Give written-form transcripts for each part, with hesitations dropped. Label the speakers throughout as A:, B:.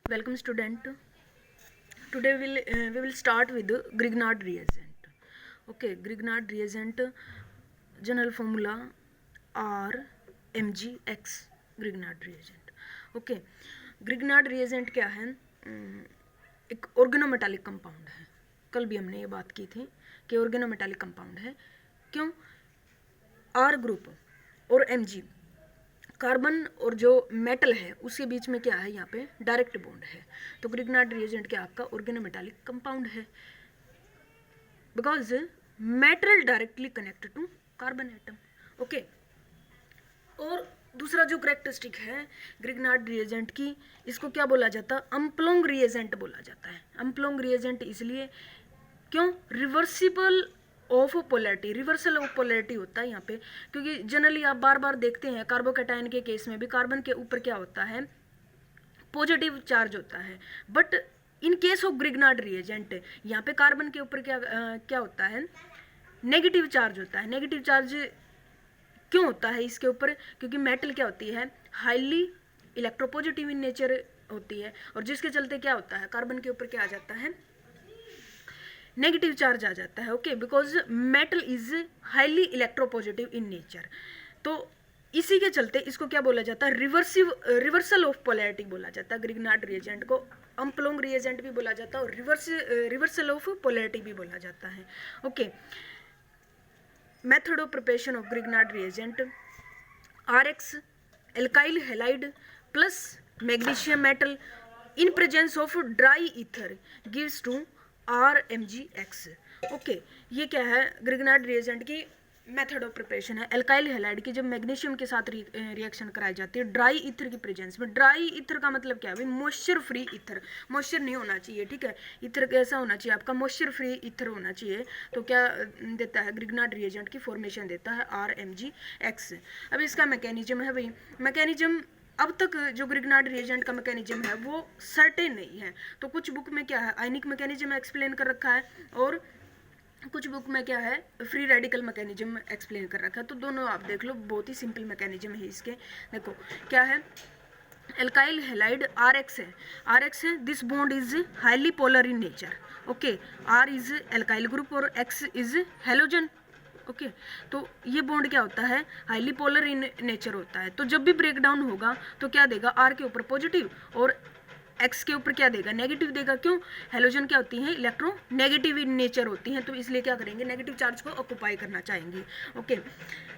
A: Welcome student. Today we will start with Grignard reagent. Okay, Grignard reagent general formula RMgX Grignard reagent. Okay, Grignard reagent क्या है? एक organometallic compound है. कल भी हमने ये बात की थी कि ऑर्गेनोमेटालिक कंपाउंड है. क्यों? R ग्रुप और Mg कार्बन और जो मेटल है उसके बीच में क्या है? यहाँ पे डायरेक्ट बॉन्ड है. तो ग्रिग्नार्ड रिएजेंट क्या आपका ऑर्गेनोमेटालिक कंपाउंड है, because metal directly connected to carbon atom. Okay, और दूसरा जो करेक्टरिस्टिक है ग्रिग्नार्ड रिएजेंट की, इसको क्या बोला जाता है? अम्पलोंग रिएजेंट बोला जाता है. अम्पलोंग रिएजेंट इसलिए क्यों? Reversible of polarity, reversal of polarity होता है यहाँ पे, क्योंकि जनरली आप बार बार देखते हैं कार्बोकैटायन के केस में भी कार्बन के ऊपर क्या होता है? पॉजिटिव चार्ज होता है. But in case of Grignard reagent यहाँ पे कार्बन के ऊपर क्या होता है? नेगेटिव चार्ज होता है. नेगेटिव चार्ज क्यों होता है इसके ऊपर? क्योंकि मेटल क्या होती है? हाईली इलेक्ट्रोपॉजिटिव इन नेचर होती है, और जिसके चलते क्या होता है? कार्बन के ऊपर क्या आ जाता है? नेगेटिव चार्ज आ जाता है. Okay, because metal is highly electropositive in nature. तो इसी के चलते इसको क्या बोला जाता है? रिवर्सल ऑफ पोलैरिटी बोला जाता है. ग्रिग्नार्ड रिएजेंट को अम्पलोंग रिएजेंट भी बोला जाता है और रिवर्सल ऑफ पोलैरिटी भी बोला जाता है. Okay, method of preparation of Grignard reagent: RX alkyl halide plus magnesium metal in presence of dry ether gives to RMgX. Okay, ये क्या है? ग्रिग्नार्ड रिएजेंट की मेथड ऑफ प्रिपरेशन है. एल्काइल हैलाइड की जब मैग्नीशियम के साथ रिएक्शन कराई जाती है ड्राई ईथर की प्रेजेंस में. ड्राई ईथर का मतलब क्या है? Moisture free ether. मॉइस्चर नहीं होना चाहिए, ठीक है. ईथर कैसा होना चाहिए आपका? मॉइस्चर फ्री ईथर होना चाहिए. तो क्या देता है? ग्रिग्नार्ड रिएजेंट की फॉर्मेशन देता है RMgX. अब इसका मैकेनिज्म है भाई, मैकेनिज्म अब तक जो ग्रिग्नार्ड रिएजेंट का मैकेनिज्म है वो सर्टेन नहीं है. तो कुछ बुक में क्या है? आयनिक मैकेनिज्म एक्सप्लेन कर रखा है, और कुछ बुक में क्या है? फ्री रेडिकल मैकेनिज्म एक्सप्लेन कर रखा है. तो दोनों आप देख लो, बहुत ही सिंपल मैकेनिज्म है इसके. देखो क्या है? एल्काइल हैलाइड RX है. RX है, this bond is highly polar in nature. Okay, R is alkyl group और X इज हैलोजन. ओके, तो ये बॉन्ड क्या होता है? हाईली पोलर इन नेचर होता है. तो जब भी ब्रेक डाउन होगा तो क्या देगा? R के ऊपर पॉजिटिव और X के ऊपर क्या देगा? नेगेटिव देगा. क्यों? हैलोजन क्या होती हैं? इलेक्ट्रो नेगेटिव इन नेचर होती हैं, तो इसलिए क्या करेंगे? नेगेटिव चार्ज को ऑक्युपाई करना चाहेंगे. ओके,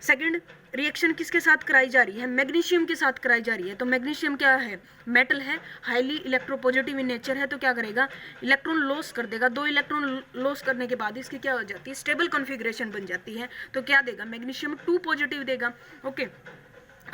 A: सेकंड रिएक्शन किसके साथ कराई जा रही है? मैग्नीशियम के साथ कराई जा रही है. तो मैग्नीशियम क्या है? मेटल है, हाईली इलेक्ट्रोपॉजिटिव इन नेचर है, तो क्या करेगा? इलेक्ट्रॉन लॉस कर देगा. 2 इलेक्ट्रॉन लॉस करने के बाद इसकी क्या हो जाती है? स्टेबल कॉन्फ़िगरेशन बन जाती है. तो क्या देगा? मैग्नीशियम 2 पॉजिटिव देगा. ओके,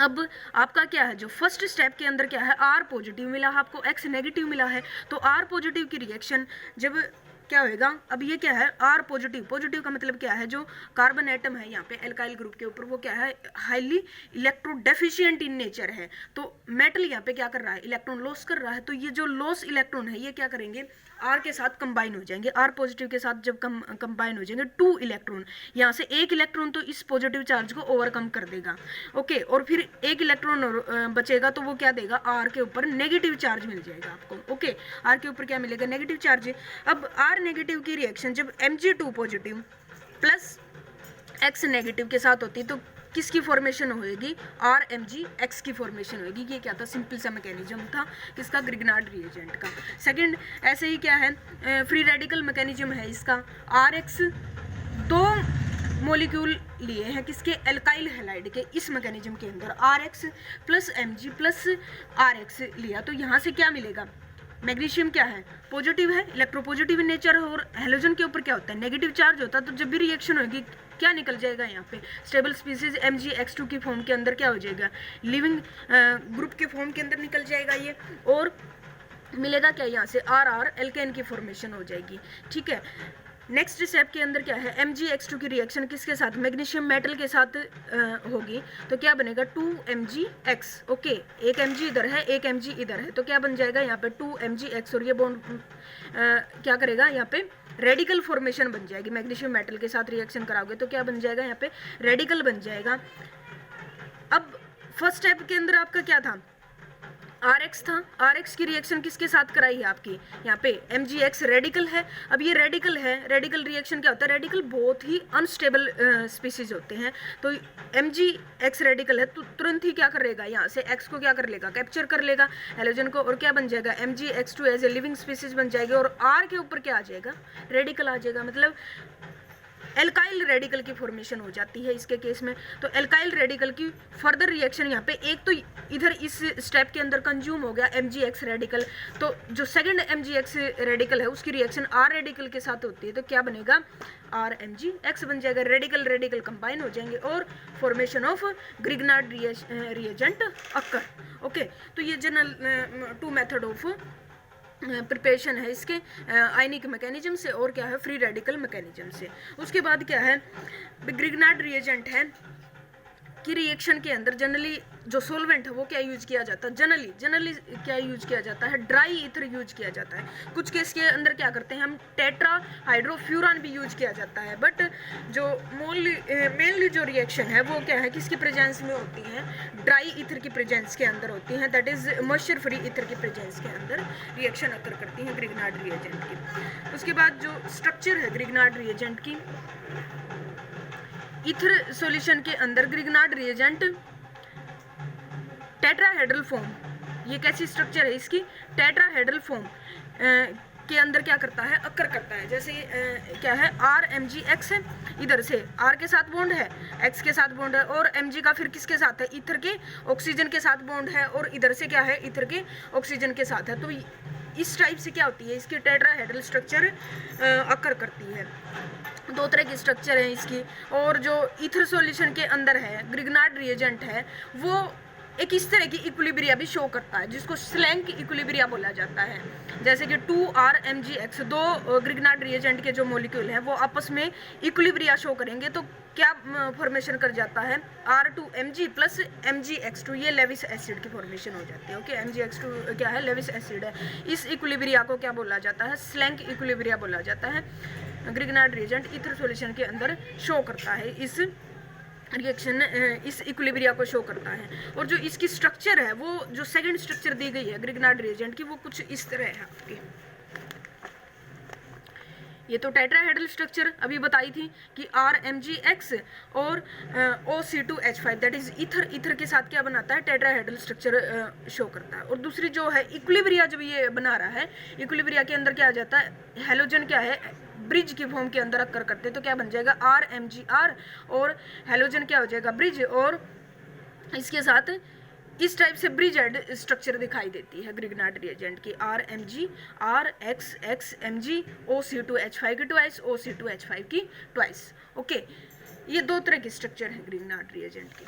A: अब आपका क्या है? जो फर्स्ट स्टेप के अंदर क्या है? R पॉजिटिव मिला, आपको X नेगेटिव मिला है. तो R पॉजिटिव की रिएक्शन जब क्या होएगा? अब ये क्या है? R positive. पॉजिटिव का मतलब क्या है? जो कार्बन एटम है यहाँ पे एल्काइल ग्रुप के ऊपर, वो क्या है? Highly electro deficient in nature है. तो मेटल यहाँ पे क्या कर रहा है? इलेक्ट्रॉन लॉस कर रहा है. तो ये जो लॉस इलेक्ट्रॉन है ये क्या करेंगे? R के साथ कंबाइन हो जाएंगे. R पॉजिटिव के साथ जब कंबाइन हो जाएंगे 2 इलेक्ट्रॉन, यहाँ से 1 इलेक्ट्रॉन तो इस पॉजिटिव चार्ज को ओवरकम कर देगा. ओके, और फिर 1 इलेक्ट्रॉन बचेगा, तो वो क्या देगा? R के ऊपर नेगेटिव चार्ज मिल जाएगा आपको. ओके, R के ऊपर क्या मिलेगा? Negative charge. अब R नेगेटिव की रिएक्शन जब Mg2 positive plus X negative के साथ होती है तो किसकी फॉर्मेशन होएगी? RMgX की फॉर्मेशन होएगी. ये क्या था? सिंपल सा मैकेनिज्म था किसका? ग्रिग्नार्ड रिएजेंट का. सेकंड, ऐसे ही क्या है? फ्री रेडिकल मैकेनिज्म है इसका. RX 2 मॉलिक्यूल लिए हैं किसके? एल्काइल हैलाइड के. इस मैकेनिज्म के अंदर RX plus Mg plus RX लिया, तो यहाँ से क्या मिलेगा? मैग्नीशियम क्या है? पॉजिटिव है, इलेक्ट्रोपॉजिटिव इन नेचर, और हैलोजन के ऊपर क्या होता है? नेगेटिव चार्ज होता है. तो जब भी रिएक्शन होगी क्या निकल जाएगा? यहाँ पे स्टेबल स्पीसीज MgX2 की फॉर्म के अंदर क्या हो जाएगा? लिविंग ग्रुप के फॉर्म के अंदर निकल जाएगा ये, और मिलेगा क्या? यहाँ से RR एल्केन की फॉर्मेशन हो जाएगी. ठीक है, नेक्स्ट स्टेप के अंदर क्या है? MgX2 की रिएक्शन किसके साथ? मैग्नीशियम मेटल के साथ होगी. तो क्या बनेगा? 2MgX. ओके, एक Mg इधर है, एक Mg इधर है, तो क्या बन जाएगा यहाँ पे? 2MgX. और ये बॉन्ड क्या करेगा? यहाँ पे रेडिकल फॉर्मेशन बन जाएगी. मैग्नीशियम मेटल के साथ रिएक्शन कराओगे तो क्या बन जाएगा? यहाँ पे रेडिकल बन जाएगा. अब फर्स्ट स्टेप के अंदर आपका क्या था? RX था, RX की रिएक्शन किसके साथ कराई है आपकी, यहाँ पे MgX रेडिकल है। अब ये रेडिकल है, रेडिकल रिएक्शन क्या होता है, रेडिकल बहुत ही अनस्टेबल स्पीसीज होते हैं, तो MgX रेडिकल है तो तुरंत ही क्या करेगा, यहाँ से X को क्या कर लेगा, कैप्चर कर लेगा हेलोजन को, और क्या बन जाएगा, MgX2 as a living species बन जाएगी, और R के ऊपर क्या आ जाएगा, रेडिकल आ जाएगा, मतलब एल्काइल रेडिकल की फॉर्मेशन हो जाती है इसके केस में। तो एल्काइल रेडिकल की फर्दर रिएक्शन यहाँ पे एक तो इधर इस स्टेप के अंदर कंज्यूम हो गया MgX रेडिकल, तो जो सेकंड MgX रेडिकल है उसकी रिएक्शन R रेडिकल के साथ होती है, तो क्या बनेगा, RMgX बन जाएगा, रेडिकल रेडिकल कंबाइन हो जाएंगे और formation of Grignard reagent occur. Okay, तो ये जनरल 2 मेथड ऑफ प्रिपरेशन है इसके आयनिक मैकेनिज्म से और क्या है, फ्री रेडिकल मैकेनिज्म से। उसके बाद क्या है, ग्रिग्नार्ड रिएजेंट है कि रिएक्शन के अंदर जनरली जो सोलवेंट है वो क्या यूज किया जाता है, जनरली क्या यूज किया जाता है, ड्राई ईथर यूज किया जाता है। कुछ केस के अंदर क्या करते हैं हम, टेट्रा हाइड्रोफ्यूरान भी यूज किया जाता है, बट जो मेनली जो रिएक्शन है वो क्या है, किसकी प्रेजेंस में होती है, ड्राई ईथर की प्रेजेंस के अंदर होती है, that is moisture free ether की प्रेजेंस के अंदर रिएक्शन अकर करती है ग्रिग्नार्ड रिएजेंट की। उसके बाद जो स्ट्रक्चर है ग्रिग्नार्ड रिएजेंट की, ईथर सॉल्यूशन के अंदर ग्रिग्नार्ड रिएजेंट टेट्राहेड्रल फॉर्म, ये कैसी स्ट्रक्चर है इसकी, टेट्राहेड्रल फॉर्म के अंदर क्या करता है, अक्कर करता है। जैसे क्या है, RMgX है, इधर से R के साथ बॉन्ड है, X के साथ बॉन्ड है, और Mg का फिर किसके साथ है, ईथर के ऑक्सीजन के साथ बॉन्ड है, और इधर से क्या है, ईथर के ऑक्सीजन के साथ है। तो इस टाइप से क्या होती है, इसकी टेट्राहेड्रल स्ट्रक्चर अक्कर करती है। 2 तरह की स्ट्रक्चर है इसकी, और जो ईथर सॉल्यूशन के अंदर है ग्रिग्नार्ड रिएजेंट है वो एक इस तरह की इक्विलिब्रिया भी शो करता है जिसको स्लैंक इक्विलिब्रिया बोला जाता है। जैसे कि 2RMgX, 2 ग्रिग्नार्ड रिएजेंट के जो मॉलिक्यूल हैं वो आपस में इक्विलिब्रिया शो करेंगे, तो क्या फॉर्मेशन कर जाता है, R2Mg प्लस MgX2, ये लेविस एसिड की फॉर्मेशन हो जाती है। ओके, MgX2 क्या है, लेविस एसिड है। इस इक्विलिब्रिया को क्या बोला जाता है, स्लैंक इक्विलिब्रिया बोला जाता है। ग्रिग्नार्ड रिएजेंट ईथर सॉल्यूशन के अंदर शो करता है, इस रिएक्शन इस इक्विलिब्रिया को शो करता है। और जो इसकी स्ट्रक्चर है वो जो सेकंड स्ट्रक्चर दी गई है ग्रिग्नार्ड रिएजेंट की वो कुछ इस तरह है आपकी। ये तो टेट्राहेड्रल स्ट्रक्चर अभी बताई थी कि RMgX और OC2H5 दैट इज ईथर के साथ क्या बनाता है, टेट्राहेड्रल स्ट्रक्चर शो करता है। और दूसरी जो है इक्विलिब्रिया, जब ये बना रहा है इक्विलिब्रिया के अंदर क्या आ जाता है, हेलोजन क्या है, ब्रिज की फॉर्म के अंदर अक्कर करते हैं, तो क्या बन जाएगा RMgR, और हेलोजन क्या हो जाएगा, ब्रिज, और इसके साथ इस टाइप से ब्रिज एड स्ट्रक्चर दिखाई देती है ग्रिग्नार्ड रिएजेंट की, RMg RXX Mg OC2H5 की ट्वाइस, OC2H5 की ट्वाइस। ओके, ये 2 तरह की स्ट्रक्चर है ग्रिग्नार्ड रिएजेंट की।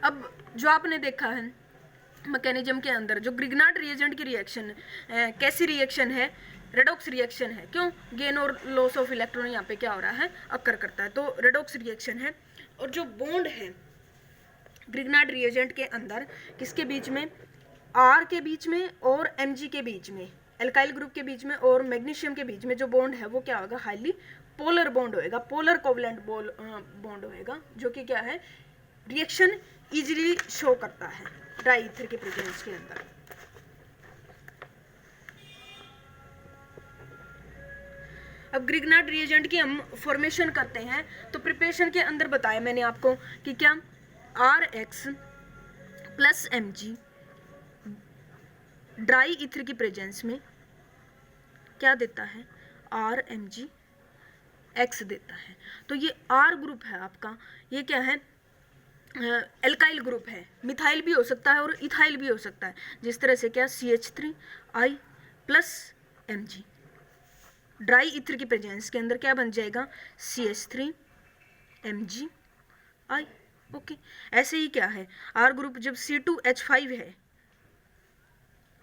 A: अब जो आपने देखा है मैकेनिज्म के अंदर जो ग्रिग्नार्ड रिएजेंट की रिएक्शन कैसी रिएक्शन है, रेडॉक्स रिएक्शन है। क्यों, गेन और लॉस ऑफ इलेक्ट्रॉन यहाँ पे क्या हो रहा है, अक्कर करता है, तो रेडॉक्स रिएक्शन है। और जो बॉन्ड है ग्रिग्नार्ड रिएजेंट के अंदर किसके बीच में, R के बीच में और Mg के बीच में, एल्काइल ग्रुप के बीच में और मैग्नीशियम के बीच में जो बॉन्ड है वो क्या होगा, हाईली पोलर बॉन्ड होएगा, पोलर कोवलेंट बॉन्ड होएगा, जो कि क्या है, रिएक्शन इजीली शो करता है ड्राई ईथर के प्रेजेंस के अंदर। अब ग्रिग्नार्ड रिएजेंट की हम फॉर्मेशन करते हैं, तो प्रिपरेशन के अंदर बताया मैंने आपको कि क्या RX plus Mg dry ether की प्रेजेंस में क्या देता है, RMgX देता है। तो ये R ग्रुप है आपका, ये क्या है, एल्काइल ग्रुप है, मिथाइल भी हो सकता है और इथाइल भी हो सकता है। जिस तरह से क्या CH3I plus Mg dry ether की प्रेजेंस के अंदर क्या बन जाएगा, CH3MgI। ओके, ऐसे ही क्या है, R ग्रुप जब C2H5 है,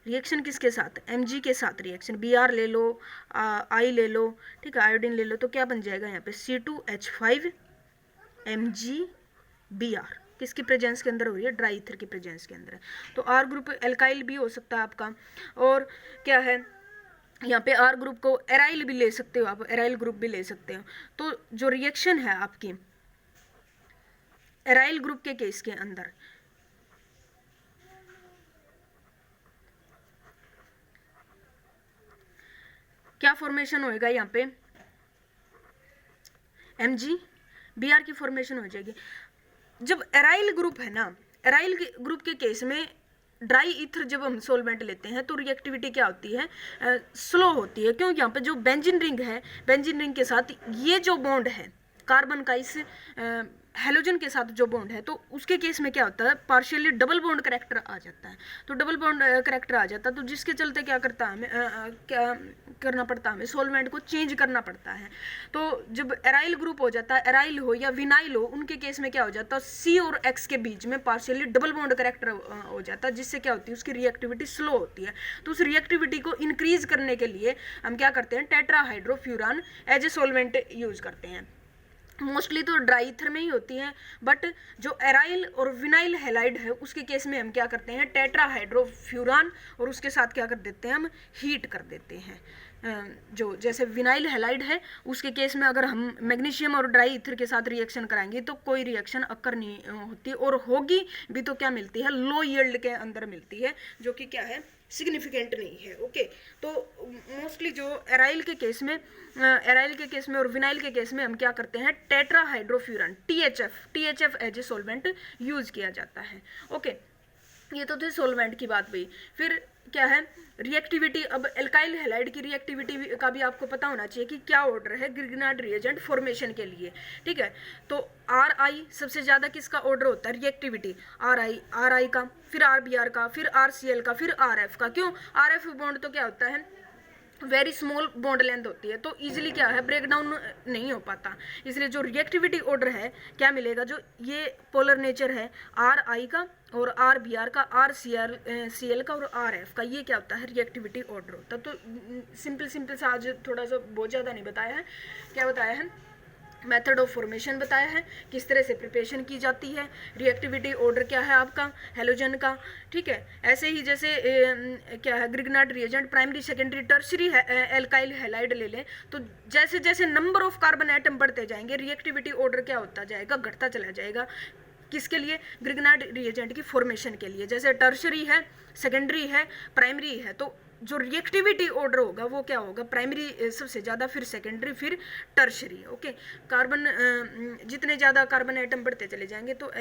A: रिएक्शन किसके साथ, Mg के साथ रिएक्शन, Br ले लो, I ले लो, ठीक है, आयोडीन ले लो, तो क्या बन जाएगा यहाँ पे C2H5MgBr, किसकी प्रेजेंस के अंदर हो रही है, ड्राई ईथर की प्रेजेंस के अंदर है। तो R ग्रुप एल्काइल भी हो सकता है आपका, और क्या है यहाँ पे R ग्रुप को एराइल भी ले सकते हो आप, एराइल ग्रुप भी ले सकते हो। तो जो रिएक्शन है आपकी एराइल ग्रुप के केस के अंदर क्या फॉर्मेशन होएगा यहाँ पे, MgBr की फॉर्मेशन हो जाएगी। जब एराइल ग्रुप है ना, एराइल ग्रुप के केस में ड्राई ईथर जब हम सोलवेंट लेते हैं तो रिएक्टिविटी क्या होती है, स्लो होती है। क्यों, यहाँ पे जो बेंजीन रिंग है, बेंजीन रिंग के साथ ये जो बॉन्ड है कार्बन का इस हेलोजन के साथ जो बॉन्ड है, तो उसके केस में क्या होता है, पार्शियली डबल बॉन्ड करेक्टर आ जाता है। तो डबल बॉन्ड करेक्टर आ जाता है, तो जिसके चलते क्या करता है हमें, क्या करना पड़ता है, हमें सोलवेंट को चेंज करना पड़ता है। तो जब एराइल ग्रुप हो जाता है, एराइल हो या विनाइल हो, उनके केस में क्या हो जाता है, C और X के बीच में पार्शियली डबल बॉन्ड करेक्टर हो जाता है, जिससे क्या होती है, उसकी रिएक्टिविटी स्लो होती है। तो उस रिएक्टिविटी को इंक्रीज करने के लिए हम क्या करते हैं, टेट्राहाइड्रोफ्यूरान एज ए सोलवेंट यूज करते हैं। मोस्टली तो ड्राई ईथर में ही होती है, बट जो एराइल और विनाइल हैलाइड है उसके केस में हम क्या करते हैं, टेट्राहाइड्रोफ्यूरान और उसके साथ क्या कर देते हैं, हम हीट कर देते हैं। जो जैसे विनाइल हैलाइड है उसके केस में अगर हम मैग्नीशियम और ड्राई ईथर के साथ रिएक्शन कराएंगे तो कोई रिएक्शन अकर नहीं होती, और होगी भी तो क्या मिलती है, लो यील्ड के अंदर मिलती है, जो कि क्या है, सिग्निफिकेंट नहीं है। ओके, तो मोस्टली जो एराइल के केस में और विनाइल के केस में हम क्या करते हैं, tetrahydrofuran THF as a solvent use किया जाता है। ओके, ये तो थे सोलवेंट की बात हुई। फिर क्या है, रिएक्टिविटी। अब एल्काइल हैलाइड की रिएक्टिविटी का भी आपको पता होना चाहिए कि क्या ऑर्डर है ग्रिग्नार्ड रिएजेंट फॉर्मेशन के लिए, ठीक है। तो RI सबसे ज़्यादा किसका ऑर्डर होता है, रिएक्टिविटी RI का, फिर RBr का, फिर RCl का, फिर RF का। क्यों, RF बॉन्ड तो क्या होता है, वेरी स्मॉल बॉन्ड लेंथ होती है, तो इजीली क्या है, ब्रेक डाउन नहीं हो पाता। इसलिए जो रिएक्टिविटी ऑर्डर है क्या मिलेगा, जो ये पोलर नेचर है RI का और RBr का, RCl का और RF का, ये क्या होता है, रिएक्टिविटी ऑर्डर होता है। तो सिंपल सा आज थोड़ा सा बहुत ज़्यादा नहीं बताया है, क्या बताया है, मेथड ऑफ फॉर्मेशन बताया है, किस तरह से प्रिपरेशन की जाती है, रिएक्टिविटी ऑर्डर क्या है आपका हेलोजन का, ठीक है। ऐसे ही जैसे क्या है, Grignard reagent primary secondary tertiary alkyl halide ले लें, तो जैसे जैसे नंबर ऑफ कार्बन एटम बढ़ते जाएंगे रिएक्टिविटी ऑर्डर क्या होता जाएगा, घटता चला जाएगा। किसके लिए, ग्रिग्नार्ड रिएजेंट की फॉर्मेशन के लिए। जैसे टर्शरी है, सेकेंडरी है, प्राइमरी है, तो जो रिएक्टिविटी ऑर्डर होगा वो क्या होगा, प्राइमरी सबसे ज़्यादा, फिर सेकेंडरी, फिर टर्शरी। ओके, कार्बन जितने ज़्यादा कार्बन एटम बढ़ते चले जाएंगे तो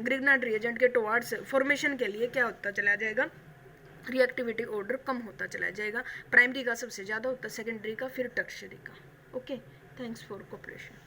A: ग्रिग्नार्ड रिएजेंट के टुवार्ड्स फॉर्मेशन के लिए क्या होता चला जाएगा, रिएक्टिविटी ऑर्डर कम होता चला जाएगा। प्राइमरी का सबसे ज़्यादा होता, सेकेंडरी का, फिर टर्शरी का। Okay, thanks for cooperation.